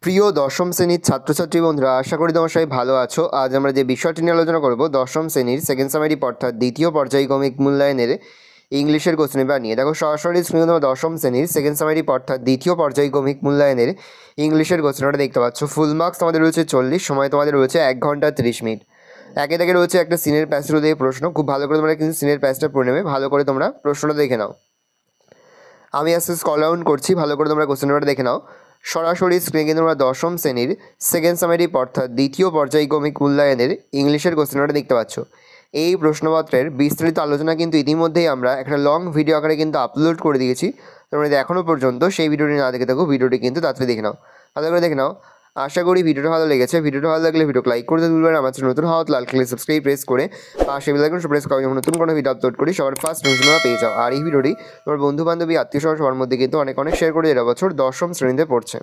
প্রিয় দশম শ্রেণীর ছাত্রছাত্রী বন্ধুরা, আশা করি তোমার সবাই ভালো আছো। আজ আমরা যে বিষয়টি নিয়ে আলোচনা করব দশম শ্রেণীর সেকেন্ড সামারি অর্থাৎ দ্বিতীয় পর্যায়ক্রমিক মূল্যায়নের ইংলিশের কোশ্চেন পেপার নিয়ে। দেখো সরাসরি স্ক্রিনে তোমার দশম শ্রেণীর সেকেন্ড সামারি অর্থাৎ দ্বিতীয় পর্যায়ক্রমিক মূল্যায়নের ইংলিশের কোশ্চেনটা দেখতে পাচ্ছ। ফুল মার্কস তোমাদের রয়েছে 40, সময় তোমাদের রয়েছে 1 ঘন্টা 30 মিনিট। একে থেকে রয়েছে একটা সিনের প্যাসেজ দিয়ে প্রশ্ন, খুব ভালো করে তোমরা কিন্তু সিনের প্যাসেজটা পড়ে নেবে, ভালো করে তোমরা প্রশ্নটা দেখে নাও। আমি আজকে স্কল আউট করছি, ভালো করে তোমরা কোশ্চেন পেপারটা দেখে নাও। সরাসরি স্ক্রিনে কিন্তু তোমরা দশম শ্রেণীর সেকেন্ড সামারি অর্থাৎ দ্বিতীয় পর্যায়ক্রমিক মূল্যায়নের ইংলিশের কোশ্চেন পেপারটা দেখতে পাচ্ছ। এই প্রশ্নপত্রের বিস্তারিত আলোচনা কিন্তু ইতিমধ্যেই আমরা একটা লং ভিডিও আকারে কিন্তু আপলোড করে দিয়েছি। তোমরা যদি এখনও পর্যন্ত সেই ভিডিওটি না দেখে থাকো, ভিডিওটি কিন্তু তাড়াতাড়ি দেখে নাও, ভালো করে দেখে নাও। আশা করি ভিডিওটা ভালো লেগেছে। ভিডিওটা ভালো লাগলে ভিডিও লাইক করতে ভুলবেন না। আমার চ্যানেল নতুন হওয়া লাল কালার সাবস্ক্রাইব প্রেস করে পাশে বেল আইকন প্রেস করে যখন নতুন কোনো ভিডিও আপলোড করি সবার ফার্স্ট নোটিফিকেশন পেয়ে যাও। আর এই ভিডিওটি তোমার বন্ধু বান্ধবী আত্মীয় সবার মধ্যে কিন্তু অনেক শেয়ার করে এরা বছর দশম শ্রেণীতে পড়ছে।